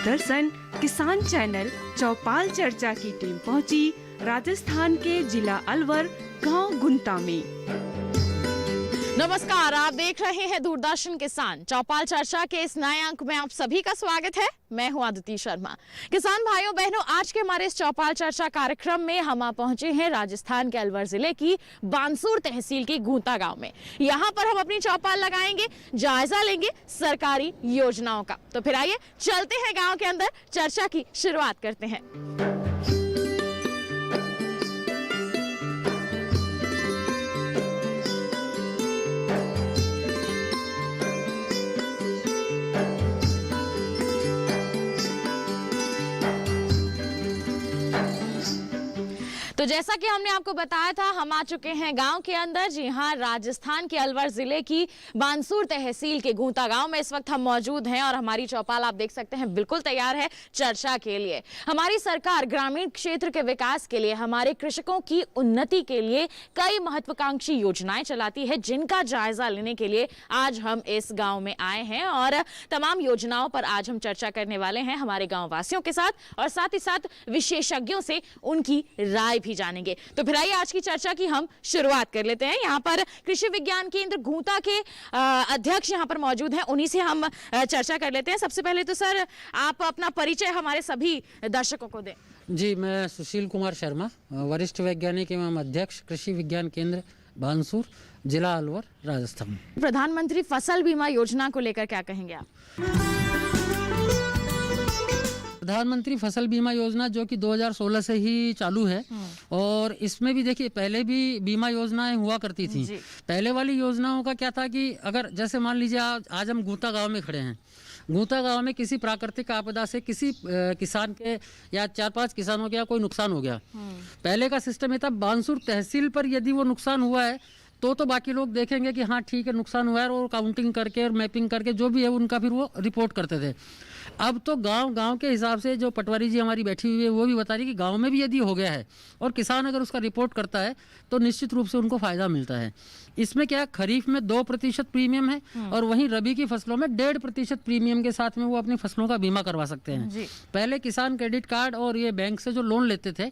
दूरदर्शन किसान चैनल चौपाल चर्चा की टीम पहुंची राजस्थान के जिला अलवर गांव गुंता में। नमस्कार, आप देख रहे हैं दूरदर्शन किसान चौपाल चर्चा के इस नए अंक में आप सभी का स्वागत है। मैं हूं अदिति शर्मा। किसान भाइयों बहनों, आज के हमारे इस चौपाल चर्चा कार्यक्रम में हम पहुंचे हैं राजस्थान के अलवर जिले की बानसूर तहसील के गूंता गांव में। यहां पर हम अपनी चौपाल लगाएंगे, जायजा लेंगे सरकारी योजनाओं का। तो फिर आइए चलते हैं गाँव के अंदर, चर्चा की शुरुआत करते हैं। तो जैसा कि हमने आपको बताया था, हम आ चुके हैं गांव के अंदर। जी हाँ, राजस्थान के अलवर जिले की बानसूर तहसील के गूंता गांव में इस वक्त हम मौजूद हैं और हमारी चौपाल आप देख सकते हैं बिल्कुल तैयार है चर्चा के लिए। हमारी सरकार ग्रामीण क्षेत्र के विकास के लिए, हमारे कृषकों की उन्नति के लिए कई महत्वाकांक्षी योजनाएं चलाती है, जिनका जायजा लेने के लिए आज हम इस गाँव में आए हैं और तमाम योजनाओं पर आज हम चर्चा करने वाले हैं हमारे गाँव वासियों के साथ और साथ ही साथ विशेषज्ञों से उनकी राय जानेंगे। तो फिर आइए आज की चर्चा की हम शुरुआत कर लेते हैं। यहाँ पर कृषि विज्ञान केंद्र गूंता के अध्यक्ष यहाँ पर मौजूद हैं, उन्हीं से हम चर्चा कर लेते हैं। सबसे पहले तो सर, आप अपना परिचय हमारे सभी दर्शकों को दें। जी, मैं सुशील कुमार शर्मा, वरिष्ठ वैज्ञानिक एवं अध्यक्ष कृषि विज्ञान केंद्र बानसूर, जिला अलवर, राजस्थान। प्रधानमंत्री फसल बीमा योजना को लेकर क्या कहेंगे आप? प्रधानमंत्री फसल बीमा योजना जो कि 2016 से ही चालू है और इसमें भी देखिए पहले भी बीमा योजनाएं हुआ करती थी। पहले वाली योजनाओं का क्या था कि अगर जैसे मान लीजिए आज हम गूंता गांव में खड़े हैं, गूंता गांव में किसी प्राकृतिक आपदा से किसी किसान के या 4-5 किसानों के या कोई नुकसान हो गया, पहले का सिस्टम ये था बानसूर तहसील पर यदि वो नुकसान हुआ है तो बाकी लोग देखेंगे कि हाँ ठीक है नुकसान हुआ है और काउंटिंग करके और मैपिंग करके जो भी है उनका फिर वो रिपोर्ट करते थे। अब तो गांव के हिसाब से जो पटवारी जी हमारी बैठी हुई है वो भी बता रही है कि गांव में भी यदि हो गया है और किसान अगर उसका रिपोर्ट करता है तो निश्चित रूप से उनको फायदा मिलता है। इसमें क्या, खरीफ में 2% प्रीमियम है और वहीं रबी की फसलों में 1.5% प्रीमियम के साथ में वो अपनी फसलों का बीमा करवा सकते हैं। पहले किसान क्रेडिट कार्ड और ये बैंक से जो लोन लेते थे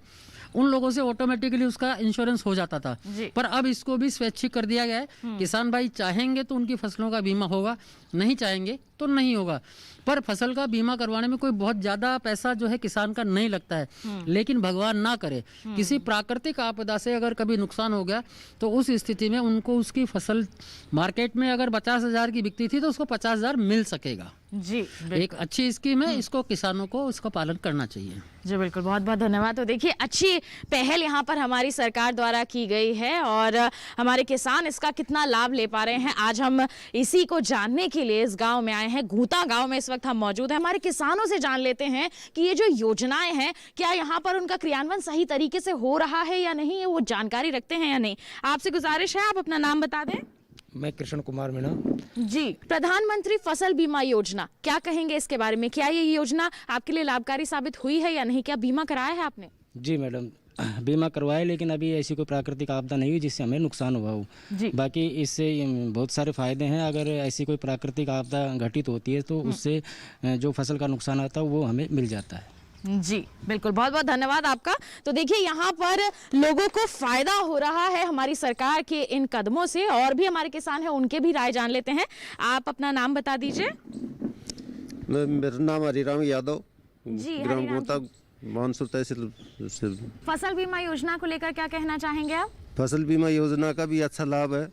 उन लोगों से ऑटोमेटिकली उसका इंश्योरेंस हो जाता था, पर अब इसको भी स्वैच्छिक कर दिया गया है। किसान भाई चाहेंगे तो उनकी फसलों का बीमा होगा, नहीं चाहेंगे तो नहीं होगा। पर फसल का बीमा करवाने में कोई बहुत ज्यादा पैसा जो है किसान का नहीं लगता है, लेकिन भगवान ना करे किसी प्राकृतिक आपदा से अगर कभी नुकसान हो गया तो उस स्थिति में उनको उसकी फसल मार्केट में अगर 50,000 की बिकती थी तो उसको 50,000 मिल सकेगा। जी, एक अच्छी स्कीम है, इसको किसानों को इसका पालन करना चाहिए। जी बिल्कुल, बहुत बहुत धन्यवाद। तो देखिए, अच्छी पहल यहाँ पर हमारी सरकार द्वारा की गई है और हमारे किसान इसका कितना लाभ ले पा रहे हैं, आज हम इसी को जानने के लिए इस गांव में आए हैं। गूंता गांव में इस वक्त हम मौजूद हैं। हमारे किसानों से जान लेते हैं कि ये जो योजनाएं हैं, क्या यहाँ पर उनका क्रियान्वयन सही तरीके से हो रहा है या नहीं, वो जानकारी रखते हैं या नहीं। आपसे गुजारिश है, आप अपना नाम बता दें। मैं कृष्ण कुमार मीणा। जी, प्रधानमंत्री फसल बीमा योजना, क्या कहेंगे इसके बारे में? क्या ये योजना आपके लिए लाभकारी साबित हुई है या नहीं? क्या बीमा कराया है आपने? जी मैडम, बीमा करवाए, लेकिन अभी ऐसी कोई प्राकृतिक आपदा नहीं हुई जिससे हमें नुकसान हुआ हो। बाकी इससे बहुत सारे फायदे हैं। अगर ऐसी कोई प्राकृतिक आपदा घटित होती है तो उससे जो फसल का नुकसान आता है वो हमें मिल जाता है। जी बिल्कुल, बहुत बहुत धन्यवाद आपका। तो देखिए, यहाँ पर लोगों को फायदा हो रहा है हमारी सरकार के इन कदमों से। और भी हमारे किसान हैं, उनके भी राय जान लेते हैं। आप अपना नाम बता दीजिए। मेरा नाम हरिराम यादव, जी, ग्राम गूंता, बानसूर तहसील से। फसल बीमा योजना को लेकर क्या कहना चाहेंगे आप? फसल बीमा योजना का भी अच्छा लाभ है,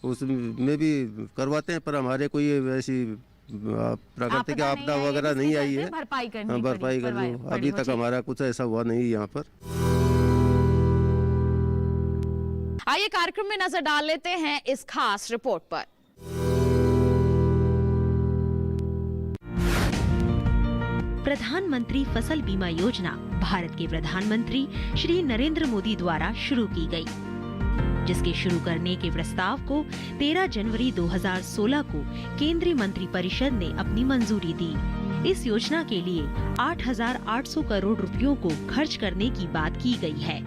उसमें भी करवाते हैं, पर हमारे कोई ऐसी प्राकृतिक आपदा वगैरह नहीं आई है। भरपाई करनी भरपाई करनी अभी तक हमारा कुछ ऐसा हुआ नहीं यहाँ पर। आइए कार्यक्रम में नजर डाल लेते हैं इस खास रिपोर्ट पर। प्रधानमंत्री फसल बीमा योजना भारत के प्रधानमंत्री श्री नरेंद्र मोदी द्वारा शुरू की गई, जिसके शुरू करने के प्रस्ताव को 13 जनवरी 2016 को केंद्रीय मंत्रिपरिषद ने अपनी मंजूरी दी। इस योजना के लिए 8,800 करोड़ रुपयों को खर्च करने की बात की गई है।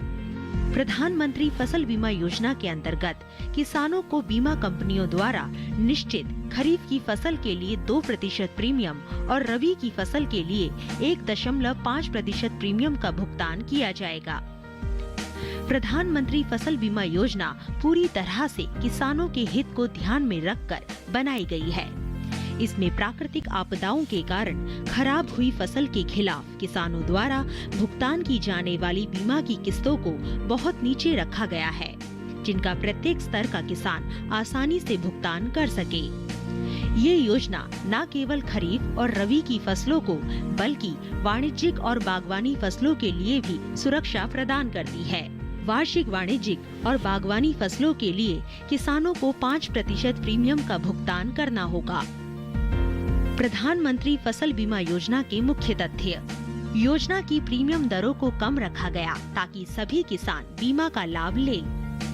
प्रधानमंत्री फसल बीमा योजना के अंतर्गत किसानों को बीमा कंपनियों द्वारा निश्चित खरीफ की फसल के लिए 2% प्रीमियम और रबी की फसल के लिए 1.5% प्रीमियम का भुगतान किया जाएगा। प्रधानमंत्री फसल बीमा योजना पूरी तरह से किसानों के हित को ध्यान में रखकर बनाई गई है। इसमें प्राकृतिक आपदाओं के कारण खराब हुई फसल के खिलाफ किसानों द्वारा भुगतान की जाने वाली बीमा की किस्तों को बहुत नीचे रखा गया है, जिनका प्रत्येक स्तर का किसान आसानी से भुगतान कर सके। ये योजना न केवल खरीफ और रबी की फसलों को बल्कि वाणिज्यिक और बागवानी फसलों के लिए भी सुरक्षा प्रदान करती है। वार्षिक वाणिज्यिक और बागवानी फसलों के लिए किसानों को 5% प्रीमियम का भुगतान करना होगा। प्रधानमंत्री फसल बीमा योजना के मुख्य तथ्य। योजना की प्रीमियम दरों को कम रखा गया ताकि सभी किसान बीमा का लाभ ले।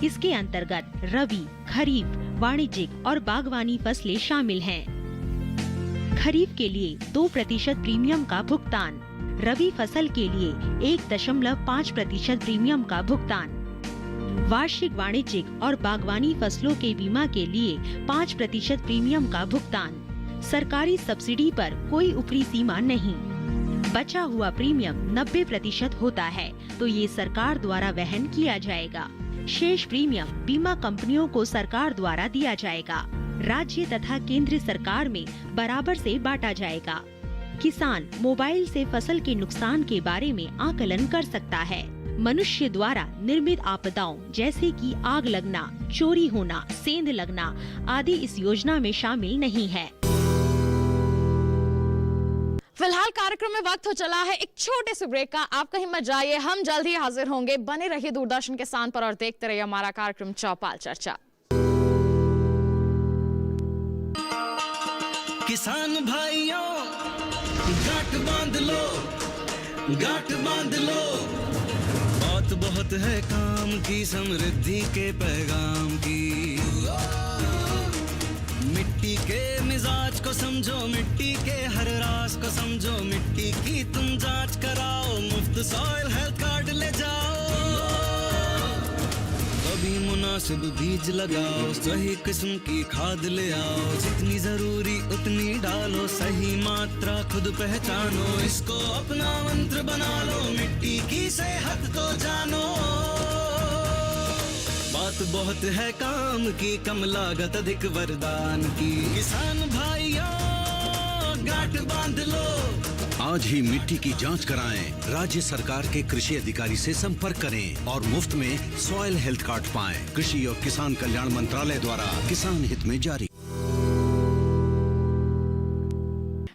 इसके अंतर्गत रबी, खरीफ, वाणिज्यिक और बागवानी फसलें शामिल हैं। खरीफ के लिए 2% प्रीमियम का भुगतान, रबी फसल के लिए 1.5% प्रीमियम का भुगतान, वार्षिक वाणिज्यिक और बागवानी फसलों के बीमा के लिए 5% प्रीमियम का भुगतान। सरकारी सब्सिडी पर कोई ऊपरी सीमा नहीं। बचा हुआ प्रीमियम 90% होता है तो ये सरकार द्वारा वहन किया जाएगा। शेष प्रीमियम बीमा कंपनियों को सरकार द्वारा दिया जाएगा। राज्य तथा केंद्र सरकार में बराबर से बांटा जाएगा। किसान मोबाइल से फसल के नुकसान के बारे में आकलन कर सकता है। मनुष्य द्वारा निर्मित आपदाओं जैसे कि आग लगना, चोरी होना, सेंध लगना आदि इस योजना में शामिल नहीं है। फिलहाल कार्यक्रम में वक्त हो चला है एक छोटे से ब्रेक का। आप कहीं मत जाइए, हम जल्द ही हाजिर होंगे। बने रहिए दूरदर्शन किसान पर और देखते रहिए हमारा कार्यक्रम चौपाल चर्चा। किसान भाइयों गांठ बांध लो, गांठ बांध लो, बात बहुत है काम की, समृद्धि के पैगाम की। मिट्टी के मिजाज को समझो, मिट्टी के हर राज को समझो, मिट्टी की तुम जांच कराओ, मुफ्त सॉइल हेल्थ कार्ड ले जाओ। कभी मुनासिब बीज लगाओ, सही किस्म की खाद ले आओ, जितनी जरूरी उतनी डालो, सही मात्रा खुद पहचानो, इसको अपना मंत्र बना लो, मिट्टी की सेहत को जानो। बात बहुत है काम की, कम लागत अधिक वरदान की। किसान भाइयों गांठ बांध लो, आज ही मिट्टी की जांच कराएं, राज्य सरकार के कृषि अधिकारी से संपर्क करें और मुफ्त में सॉइल हेल्थ कार्ड पाएं। कृषि और किसान कल्याण मंत्रालय द्वारा किसान हित में जारी।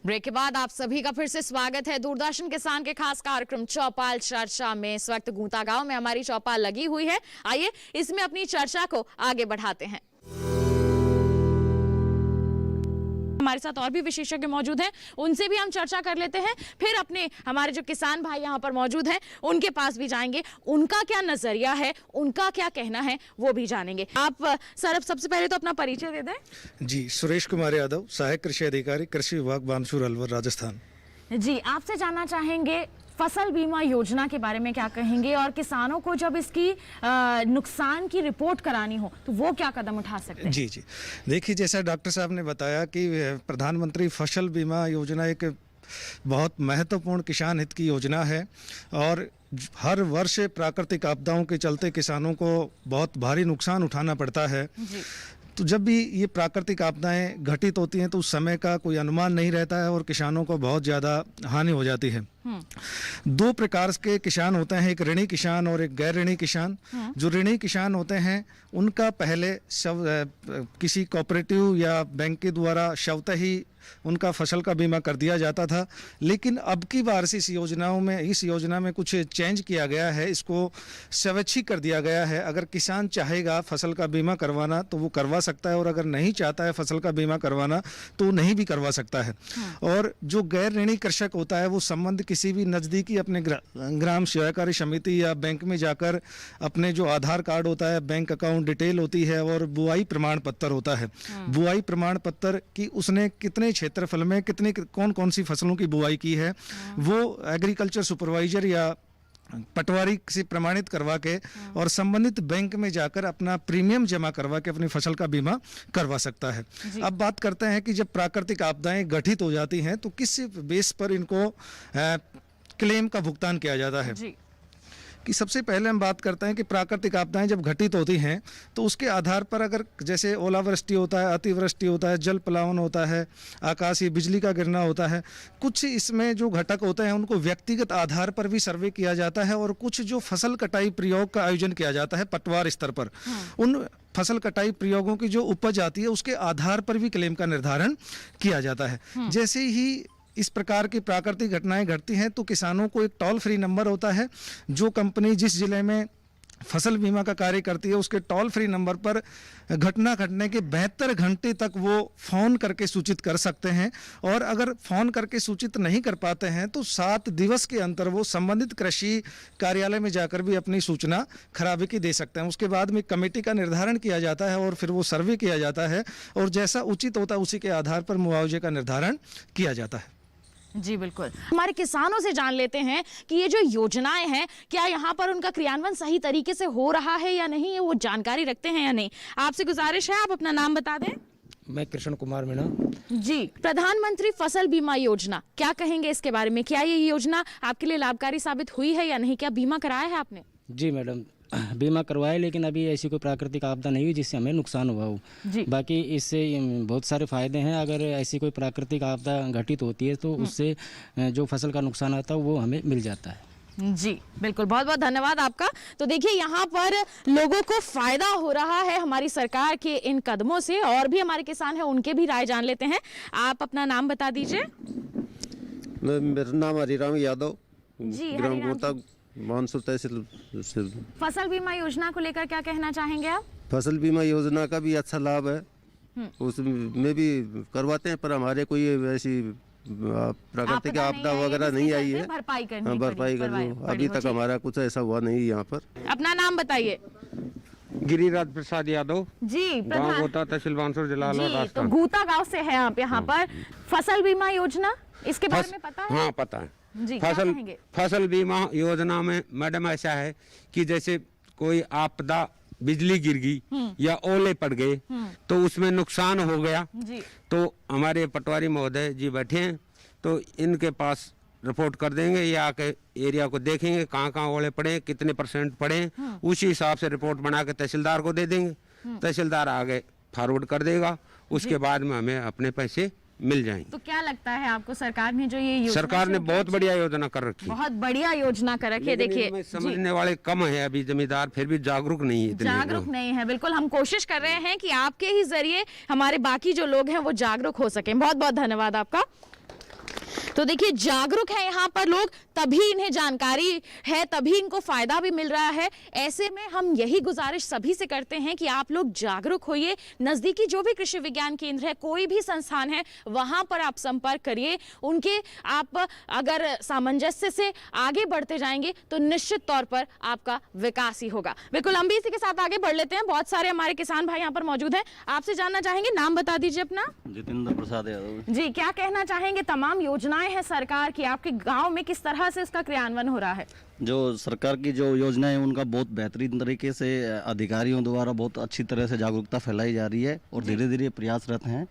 ब्रेक के बाद आप सभी का फिर से स्वागत है दूरदर्शन किसान के खास कार्यक्रम चौपाल चर्चा में। इस वक्त गूंता गांव में हमारी चौपाल लगी हुई है। आइए इसमें अपनी चर्चा को आगे बढ़ाते हैं। हमारे साथ और भी विशेषज्ञ मौजूद हैं, उनसे भी हम चर्चा कर लेते हैं। फिर अपने हमारे जो किसान भाई यहाँ पर मौजूद हैं उनके पास भी जाएंगे, उनका क्या नजरिया है, उनका क्या कहना है वो भी जानेंगे। आप सर सबसे पहले तो अपना परिचय दे दें। जी, सुरेश कुमार यादव, सहायक कृषि अधिकारी, कृषि विभाग, बानसूर, अलवर, राजस्थान। जी, आपसे जानना चाहेंगे फसल बीमा योजना के बारे में क्या कहेंगे, और किसानों को जब इसकी नुकसान की रिपोर्ट करानी हो तो वो क्या कदम उठा सकते हैं? जी, देखिए, जैसा डॉक्टर साहब ने बताया कि प्रधानमंत्री फसल बीमा योजना एक बहुत महत्वपूर्ण किसान हित की योजना है और हर वर्ष प्राकृतिक आपदाओं के चलते किसानों को बहुत भारी नुकसान उठाना पड़ता है। तो जब भी ये प्राकृतिक आपदाएं घटित होती हैं तो उस समय का कोई अनुमान नहीं रहता है और किसानों को बहुत ज़्यादा हानि हो जाती है। दो प्रकार के किसान होते हैं, एक ऋणी किसान और एक गैर ऋणी किसान। जो ऋणी किसान होते हैं उनका पहले किसी कोऑपरेटिव या बैंक के द्वारा स्वतः ही उनका फसल का बीमा कर दिया जाता था, लेकिन अब की बार से इस योजना में कुछ चेंज किया गया है, इसको स्वैच्छिक कर दिया गया है। अगर किसान चाहेगा फसल का बीमा करवाना तो वो करवा सकता है और अगर नहीं चाहता है फसल का बीमा करवाना तो नहीं भी करवा सकता है। और जो गैर ऋणी कृषक होता है वो संबंध किसी भी नज़दीकी अपने ग्राम सहकारी समिति या बैंक में जाकर अपने जो आधार कार्ड होता है, बैंक अकाउंट डिटेल होती है और बुआई प्रमाण पत्र होता है, बुआई प्रमाण पत्र कि उसने कितने क्षेत्रफल में कौन कौन सी फसलों की बुआई की है, वो एग्रीकल्चर सुपरवाइजर या पटवारी से प्रमाणित करवा के और संबंधित बैंक में जाकर अपना प्रीमियम जमा करवा के अपनी फसल का बीमा करवा सकता है। अब बात करते हैं कि जब प्राकृतिक आपदाएं घटित हो जाती हैं तो किस बेस पर इनको क्लेम का भुगतान किया जाता है। कि सबसे पहले हम बात करते हैं कि प्राकृतिक आपदाएं जब घटित होती हैं तो उसके आधार पर अगर जैसे ओलावृष्टि होता है, अतिवृष्टि होता है, जल प्लावन होता है, आकाशीय बिजली का गिरना होता है, कुछ इसमें जो घटक होते हैं उनको व्यक्तिगत आधार पर भी सर्वे किया जाता है और कुछ जो फसल कटाई प्रयोग का आयोजन किया जाता है पटवार स्तर पर, उन फसल कटाई प्रयोगों की जो उपज आती है उसके आधार पर भी क्लेम का निर्धारण किया जाता है। जैसे ही इस प्रकार की प्राकृतिक घटनाएं घटती हैं तो किसानों को एक टोल फ्री नंबर होता है, जो कंपनी जिस जिले में फसल बीमा का कार्य करती है उसके टोल फ्री नंबर पर घटना घटने के 72 घंटे तक वो फ़ोन करके सूचित कर सकते हैं। और अगर फ़ोन करके सूचित नहीं कर पाते हैं तो 7 दिवस के अंतर वो संबंधित कृषि कार्यालय में जाकर भी अपनी सूचना खराबी की दे सकते हैं। उसके बाद में कमेटी का निर्धारण किया जाता है और फिर वो सर्वे किया जाता है और जैसा उचित होता है उसी के आधार पर मुआवजे का निर्धारण किया जाता है। जी बिल्कुल, हमारे किसानों से जान लेते हैं कि ये जो योजनाएं हैं क्या यहाँ पर उनका क्रियान्वयन सही तरीके से हो रहा है या नहीं, वो जानकारी रखते हैं या नहीं। आपसे गुजारिश है आप अपना नाम बता दें। मैं कृष्ण कुमार मीणा। जी, प्रधानमंत्री फसल बीमा योजना क्या कहेंगे इसके बारे में? क्या ये योजना आपके लिए लाभकारी साबित हुई है या नहीं? क्या बीमा कराया है आपने? जी मैडम, बीमा करवाए लेकिन अभी ऐसी कोई प्राकृतिक आपदा नहीं हुई जिससे हमें नुकसान हुआ हो। बाकी इससे बहुत सारे फायदे हैं। अगर ऐसी कोई प्राकृतिक आपदा घटित होती है तो उससे जो फसल का नुकसान आता है वो हमें मिल जाता है। जी बिल्कुल, बहुत बहुत धन्यवाद आपका। तो देखिए यहाँ पर लोगों को फायदा हो रहा है हमारी सरकार के इन कदमों से। और भी हमारे किसान हैं उनके भी राय जान लेते हैं। आप अपना नाम बता दीजिए। मेरा नाम हरिराम यादव, जी, ग्राम गोता, बानसूर तहसील से। फसल बीमा योजना को लेकर क्या कहना चाहेंगे आप? फसल बीमा योजना का भी अच्छा लाभ है, उसमें भी करवाते हैं, पर हमारे कोई ऐसी प्राकृतिक आपदा वगैरह नहीं आई है। भरपाई करनी अभी तक हमारा कुछ ऐसा हुआ नहीं यहाँ पर। अपना नाम बताइए। गिरिराज प्रसाद यादव जी, गाँव गोता, तहसील बानसूर, जिला तो गूता गांव से है आप यहाँ पर। फसल बीमा योजना इसके बारे में पता है? हाँ पता है। जी, फसल बीमा योजना में मैडम ऐसा है कि जैसे कोई आपदा, बिजली गिर गई या ओले पड़ गए तो उसमें नुकसान हो गया तो हमारे पटवारी महोदय जी बैठे हैं तो इनके पास रिपोर्ट कर देंगे, ये आके एरिया को देखेंगे कहाँ कहाँ ओले पड़े, कितने % पड़े, उसी हिसाब से रिपोर्ट बना के तहसीलदार को दे देंगे। तहसीलदार आगे फॉरवर्ड कर देगा, उसके बाद में हमें अपने पैसे मिल जाएंगे। तो क्या लगता है आपको सरकार ने जो ये योजना, सरकार ने बहुत बढ़िया योजना कर रखी है, बहुत बढ़िया योजना कर रखी है। देखिए समझने वाले कम है अभी, जमींदार फिर भी जागरूक नहीं है, जागरूक नहीं है। बिल्कुल हम कोशिश कर रहे हैं कि आपके ही जरिए हमारे बाकी जो लोग हैं वो जागरूक हो सके। बहुत बहुत धन्यवाद आपका। तो देखिए जागरूक है यहाँ पर लोग, तभी इन्हें जानकारी है, तभी इनको फायदा भी मिल रहा है। ऐसे में हम यही गुजारिश सभी से करते हैं कि आप लोग जागरूक होइए। नजदीकी जो भी कृषि विज्ञान केंद्र है, कोई भी संस्थान है, वहां पर आप संपर्क करिए। उनके आप अगर सामंजस्य से आगे बढ़ते जाएंगे तो निश्चित तौर पर आपका विकास ही होगा। बिल्कुल हम भी इसी के साथ आगे बढ़ लेते हैं। बहुत सारे हमारे किसान भाई यहाँ पर मौजूद हैं, आपसे जानना चाहेंगे, नाम बता दीजिए अपना। जितेंद्र प्रसाद यादव। जी, क्या कहना चाहेंगे? तमाम योजनाएं हैं सरकार की, आपके गांव में किस तरह से इसका क्रियान्वयन हो रहा है? जो सरकार की जो योजना है उनका बहुत बेहतरीन तरीके से अधिकारियों द्वारा बहुत अच्छी तरह से जागरूकता फैलाई जा रही है और धीरे धीरे प्रयासरत हैं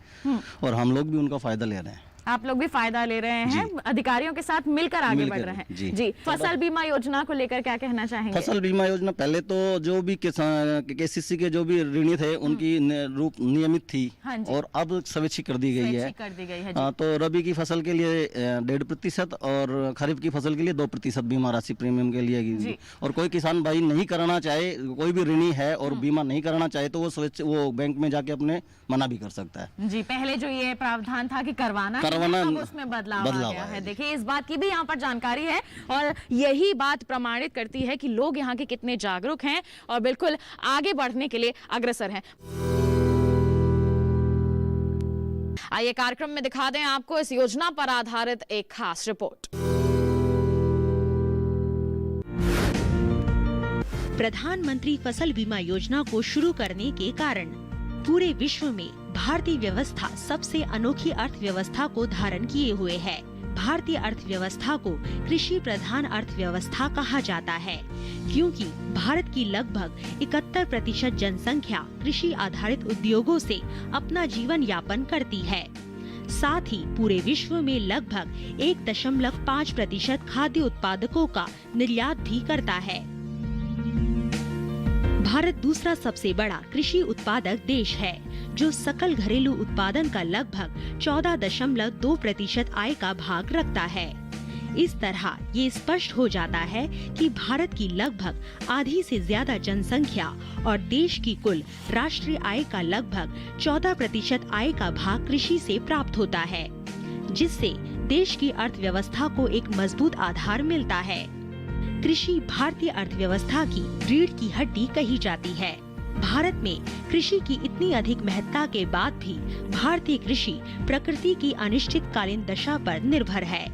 और हम लोग भी उनका फायदा ले रहे हैं। आप लोग भी फायदा ले रहे हैं, अधिकारियों के साथ मिलकर आगे बढ़ रहे हैं। जी, फसल बीमा योजना को लेकर क्या कहना चाहेंगे? फसल बीमा योजना पहले तो जो भी KCC के जो भी ऋणी थे उनकी रूप नियमित थी और अब स्वैच्छिक कर दी गई है। तो रबी की फसल के लिए 1.5% और खरीफ की फसल के लिए 2% बीमा राशि प्रीमियम के लिए। और कोई किसान भाई नहीं कराना चाहे, कोई भी ऋणी है और बीमा नहीं कराना चाहे तो वो बैंक में जाके अपने मना भी कर सकता है। जी, पहले जो ये प्रावधान था कि करवाना अब उसमें बदलाव आ गया है। देखिए इस बात की भी यहाँ पर जानकारी है और यही बात प्रमाणित करती है कि लोग यहाँ के कितने जागरूक हैं और बिल्कुल आगे बढ़ने के लिए अग्रसर हैं। आइए कार्यक्रम में दिखा दें आपको इस योजना पर आधारित एक खास रिपोर्ट। प्रधानमंत्री फसल बीमा योजना को शुरू करने के कारण पूरे विश्व में भारतीय व्यवस्था सबसे अनोखी अर्थव्यवस्था को धारण किए हुए है। भारतीय अर्थव्यवस्था को कृषि प्रधान अर्थव्यवस्था कहा जाता है, क्योंकि भारत की लगभग 71% जनसंख्या कृषि आधारित उद्योगों से अपना जीवन यापन करती है। साथ ही पूरे विश्व में लगभग 1.5% खाद्य उत्पादकों का निर्यात भी करता है। भारत दूसरा सबसे बड़ा कृषि उत्पादक देश है, जो सकल घरेलू उत्पादन का लगभग 14.2% आय का भाग रखता है। इस तरह ये स्पष्ट हो जाता है कि भारत की लगभग आधी से ज्यादा जनसंख्या और देश की कुल राष्ट्रीय आय का लगभग 14% आय का भाग कृषि से प्राप्त होता है, जिससे देश की अर्थव्यवस्था को एक मजबूत आधार मिलता है। कृषि भारतीय अर्थव्यवस्था की रीढ़ की हड्डी कही जाती है। भारत में कृषि की इतनी अधिक महत्ता के बाद भी भारतीय कृषि प्रकृति की अनिश्चितकालीन दशा पर निर्भर है।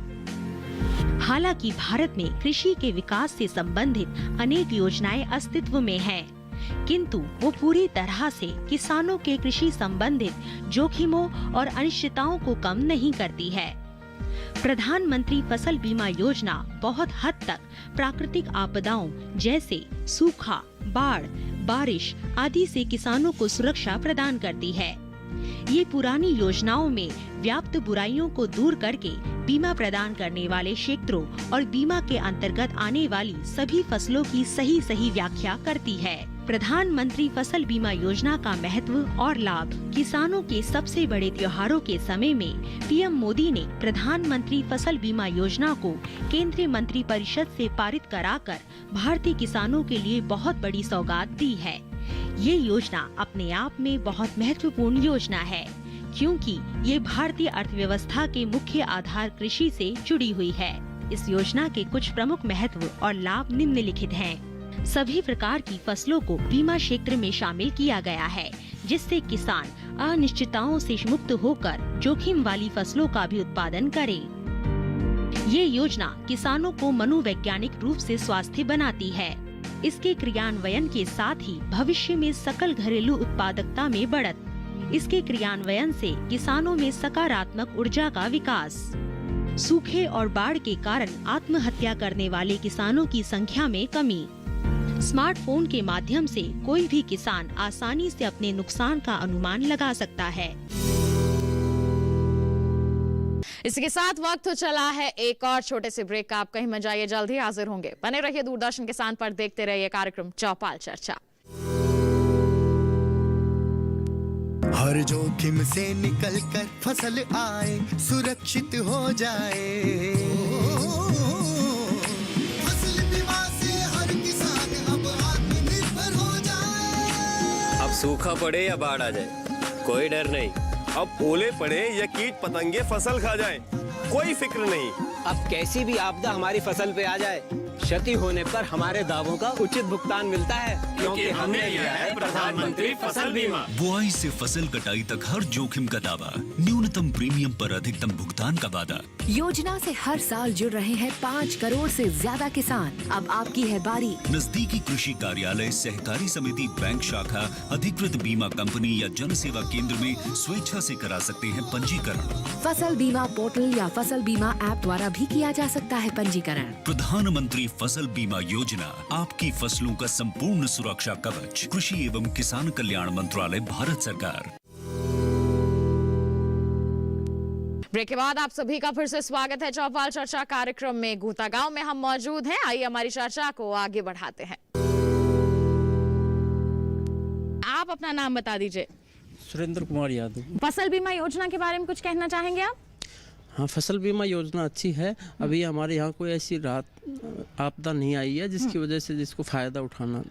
हालांकि भारत में कृषि के विकास से संबंधित अनेक योजनाएं अस्तित्व में हैं, किंतु वो पूरी तरह से किसानों के कृषि संबंधित जोखिमों और अनिश्चितताओं को कम नहीं करती है। प्रधानमंत्री फसल बीमा योजना बहुत हद तक प्राकृतिक आपदाओं जैसे सूखा, बाढ़, बारिश आदि से किसानों को सुरक्षा प्रदान करती है। ये पुरानी योजनाओं में व्याप्त बुराइयों को दूर करके बीमा प्रदान करने वाले क्षेत्रों और बीमा के अंतर्गत आने वाली सभी फसलों की सही व्याख्या करती है। प्रधानमंत्री फसल बीमा योजना का महत्व और लाभ। किसानों के सबसे बड़े त्योहारों के समय में पीएम मोदी ने प्रधानमंत्री फसल बीमा योजना को केंद्रीय मंत्रिपरिषद से पारित कराकर भारतीय किसानों के लिए बहुत बड़ी सौगात दी है। ये योजना अपने आप में बहुत महत्वपूर्ण योजना है, क्योंकि ये भारतीय अर्थव्यवस्था के मुख्य आधार कृषि से जुड़ी हुई है। इस योजना के कुछ प्रमुख महत्व और लाभ निम्नलिखित हैं। सभी प्रकार की फसलों को बीमा क्षेत्र में शामिल किया गया है, जिससे किसान अनिश्चितताओं से मुक्त होकर जोखिम वाली फसलों का भी उत्पादन करें। ये योजना किसानों को मनोवैज्ञानिक रूप से स्वास्थ्य बनाती है। इसके क्रियान्वयन के साथ ही भविष्य में सकल घरेलू उत्पादकता में बढ़त। इसके क्रियान्वयन से किसानों में सकारात्मक ऊर्जा का विकास। सूखे और बाढ़ के कारण आत्महत्या करने वाले किसानों की संख्या में कमी। स्मार्टफोन के माध्यम से कोई भी किसान आसानी से अपने नुकसान का अनुमान लगा सकता है। इसके साथ वक्त तो चला है एक और छोटे से ब्रेक का। आप कहीं मत जाइए, जल्द ही हाजिर होंगे। बने रहिए दूरदर्शन किसान पर, देखते रहिए कार्यक्रम चौपाल चर्चा। हर जोखिम से निकल कर फसल आए, सुरक्षित हो जाए। सूखा पड़े या बाढ़ आ जाए, कोई डर नहीं। अब ओले पड़े या कीट पतंगे फसल खा जाए, कोई फिक्र नहीं। अब कैसी भी आपदा हमारी फसल पे आ जाए, क्षति होने पर हमारे दावों का उचित भुगतान मिलता है, क्योंकि हमने लिया है प्रधानमंत्री फसल बीमा। बुआई से फसल कटाई तक हर जोखिम का दावा, न्यूनतम प्रीमियम पर अधिकतम भुगतान का वादा। योजना से हर साल जुड़ रहे हैं 5 करोड़ से ज्यादा किसान। अब आपकी है बारी। नजदीकी कृषि कार्यालय, सहकारी समिति, बैंक शाखा, अधिकृत बीमा कंपनी या जन सेवा केंद्र में स्वेच्छा से करा सकते हैं पंजीकरण। फसल बीमा पोर्टल या फसल बीमा ऐप द्वारा भी किया जा सकता है पंजीकरण। प्रधानमंत्री फसल बीमा योजना, आपकी फसलों का संपूर्ण सुरक्षा कवच। कृषि एवं किसान कल्याण मंत्रालय, भारत सरकार। ब्रेक के बाद आप सभी का फिर से स्वागत है चौपाल चर्चा कार्यक्रम में। गूता गांव में हम मौजूद हैं। आइए हमारी चर्चा को आगे बढ़ाते हैं। आप अपना नाम बता दीजिए। सुरेंद्र कुमार यादव। फसल बीमा योजना के बारे में कुछ कहना चाहेंगे आप? हाँ, फसल बीमा योजना अच्छी है। अभी हमारे यहाँ कोई ऐसी आपदा नहीं आई है जिसकी वजह से जिसको फायदा उठाना,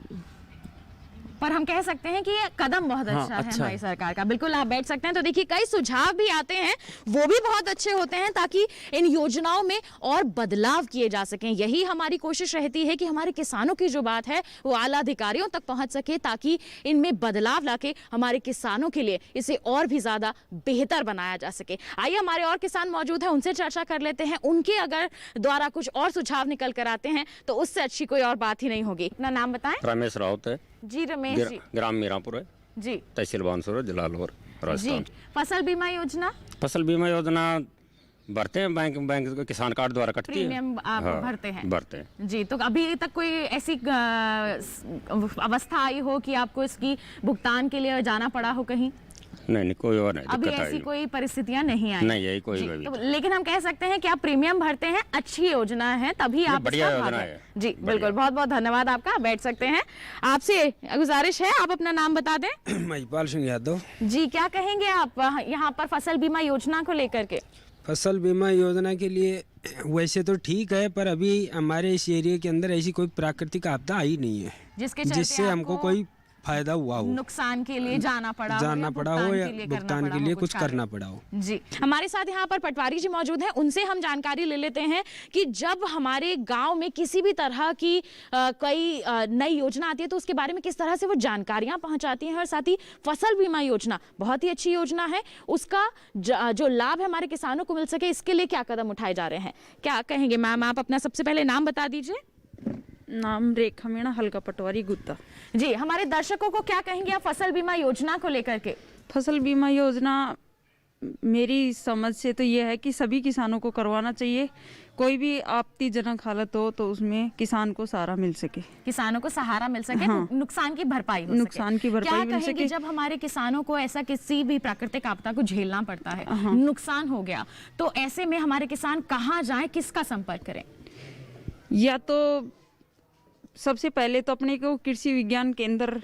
पर हम कह सकते हैं कि ये कदम बहुत अच्छा है हमारी सरकार का। बिल्कुल आप बैठ सकते हैं। तो देखिए, कई सुझाव भी आते हैं, वो भी बहुत अच्छे होते हैं, ताकि इन योजनाओं में और बदलाव किए जा सकें। यही हमारी कोशिश रहती है कि हमारे किसानों की जो बात है वो आला अधिकारियों तक पहुंच सके, ताकि इनमें बदलाव लाके हमारे किसानों के लिए इसे और भी ज्यादा बेहतर बनाया जा सके। आइए, हमारे और किसान मौजूद हैं, उनसे चर्चा कर लेते हैं। उनके अगर द्वारा कुछ और सुझाव निकल कर आते हैं तो उससे अच्छी कोई और बात ही नहीं होगी। अपना नाम बताएं। रमेश राउत है जी। रमेश जी, ग्राम मीरापुर है जी, तहसील बानसूर, जिला अलवर, राजस्थान। फसल बीमा योजना फसल बीमा योजना भरते हैं, बैंक किसान कार्ड द्वारा कटती है। प्रीमियम आप भरते हैं? भरते हैं जी। तो अभी तक कोई ऐसी अवस्था आई हो कि आपको इसकी भुगतान के लिए जाना पड़ा हो कहीं? नहीं, कोई और नहीं, अभी ऐसी कोई परिस्थितियां नहीं आई? नहीं, यही कोई भी। तो लेकिन हम कह सकते हैं कि आप प्रीमियम भरते हैं, अच्छी योजना है, तभी आप बढ़िया योजना है। जी बिल्कुल, बहुत बहुत धन्यवाद आपका, बैठ सकते हैं। आपसे गुजारिश है आप अपना नाम बता दें। महिपाल सिंह यादव जी। क्या कहेंगे आप यहाँ पर फसल बीमा योजना को लेकर के? फसल बीमा योजना के लिए वैसे तो ठीक है, पर अभी हमारे इस एरिया के अंदर ऐसी कोई प्राकृतिक आपदा आई नहीं है जिससे हमको कोई फायदा हुआ हो, नुकसान के लिए जाना पड़ा हो या भुगतान के लिए कुछ करना पड़ा हो। जी। हमारे साथ यहाँ पर पटवारी जी मौजूद हैं, उनसे हम जानकारी ले लेते हैं कि जब हमारे गांव में किसी भी तरह की कोई नई योजना आती है तो उसके बारे में किस तरह से वो जानकारियां पहुंचाती हैं, और साथ ही फसल बीमा योजना बहुत ही अच्छी योजना है, उसका जो लाभ है हमारे किसानों को मिल सके, इसके लिए क्या कदम उठाए जा रहे हैं, क्या कहेंगे? मैम, आप अपना सबसे पहले नाम बता दीजिए। नाम रेखा मीणा, हल्का पटवारी, गुत्ता। जी। हमारे दर्शकों को क्या कहेंगे आप फसल बीमा योजना को लेकर के? फसल बीमा योजना मेरी समझ से तो ये है कि सभी किसानों को करवाना चाहिए। कोई भी आपत्तिजनक हालत हो तो उसमें किसान को सहारा मिल सके, किसानों को सहारा मिल सके। हाँ। नुकसान की भरपाई हो सके। नुकसान की भरपाई मिल सके। जब हमारे किसानों को ऐसा किसी भी प्राकृतिक आपदा को झेलना पड़ता है, नुकसान हो गया, तो ऐसे में हमारे किसान कहाँ जाएं, किसका संपर्क करें? या तो सबसे पहले तो अपने को कृषि विज्ञान केंद्र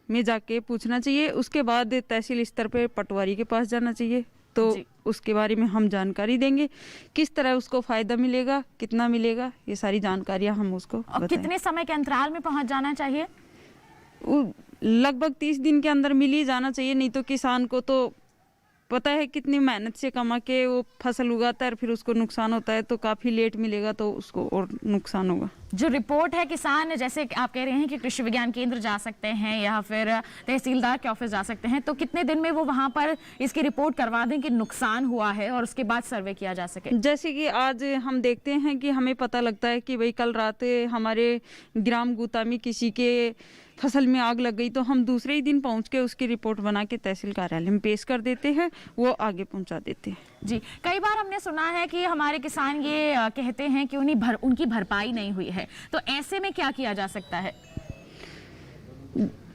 में जाके पूछना चाहिए, उसके बाद तहसील स्तर पे पटवारी के पास जाना चाहिए, तो उसके बारे में हम जानकारी देंगे, किस तरह उसको फायदा मिलेगा, कितना मिलेगा, ये सारी जानकारियां हम उसको बताएं। कितने समय के अंतराल में पहुंच जाना चाहिए? लगभग 30 दिन के अंदर मिल ही जाना चाहिए, नहीं तो किसान को तो पता है कितनी मेहनत से कमा के वो फसल उगाता है और फिर उसको नुकसान होता है, तो काफ़ी लेट मिलेगा तो उसको और नुकसान होगा। जो रिपोर्ट है किसान, जैसे आप कह रहे हैं कि कृषि विज्ञान केंद्र जा सकते हैं या फिर तहसीलदार के ऑफिस जा सकते हैं, तो कितने दिन में वो वहाँ पर इसकी रिपोर्ट करवा दें कि नुकसान हुआ है और उसके बाद सर्वे किया जा सके? जैसे कि आज हम देखते हैं कि हमें पता लगता है कि भाई कल रात हमारे ग्राम गुता में किसी के फसल में आग लग गई, तो हम दूसरे ही दिन पहुंच के उसकी रिपोर्ट बना के तहसील कार्यालय में पेश कर देते हैं, वो आगे पहुंचा देते हैं। जी। कई बार हमने सुना है कि हमारे किसान ये कहते हैं कि उनकी भरपाई नहीं हुई है, तो ऐसे में क्या किया जा सकता है?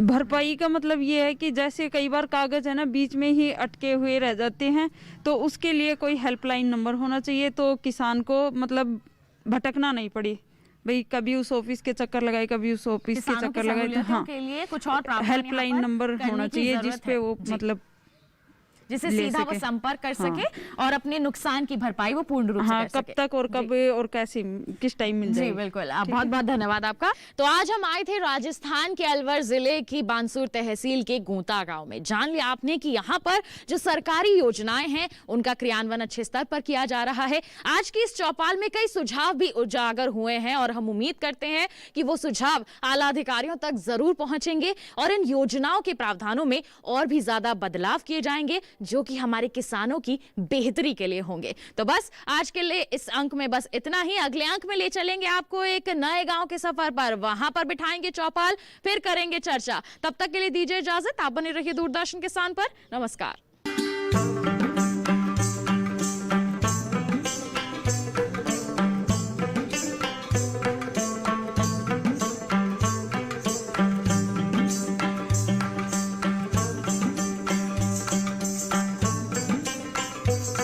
भरपाई का मतलब ये है कि जैसे कई बार कागज है ना बीच में ही अटके हुए रह जाते हैं, तो उसके लिए कोई हेल्पलाइन नंबर होना चाहिए, तो किसान को मतलब भटकना नहीं पड़े, भाई कभी उस ऑफिस के चक्कर लगाए, कभी उस ऑफिस के चक्कर लगाए, तो हाँ के लिए कुछ और हेल्पलाइन नंबर होना चाहिए जिसपे वो मतलब जिससे सीधा वो संपर्क कर सके और अपने नुकसान की भरपाई वो पूर्ण रूप से कर सके। कब तक और कब और कैसे किस टाइम मिल जाए? जी बिल्कुल, बहुत बहुत धन्यवाद आपका। तो आज हम आए थे राजस्थान के अलवर जिले की बानसूर तहसील के गूंता गांव में। जान लिया आपने कि यहाँ पर जो सरकारी योजनाएं हैं उनका क्रियान्वयन अच्छे स्तर पर किया जा रहा है। आज की इस चौपाल में कई सुझाव भी उजागर हुए हैं और हम उम्मीद करते हैं कि वो सुझाव आला अधिकारियों तक जरूर पहुंचेंगे और इन योजनाओं के प्रावधानों में और भी ज्यादा बदलाव किए जाएंगे जो कि हमारे किसानों की बेहतरी के लिए होंगे। तो बस आज के लिए इस अंक में बस इतना ही। अगले अंक में ले चलेंगे आपको एक नए गांव के सफर पर, वहां पर बिठाएंगे चौपाल, फिर करेंगे चर्चा। तब तक के लिए दीजिए इजाजत, आप बने रहिए दूरदर्शन किसान पर। नमस्कार।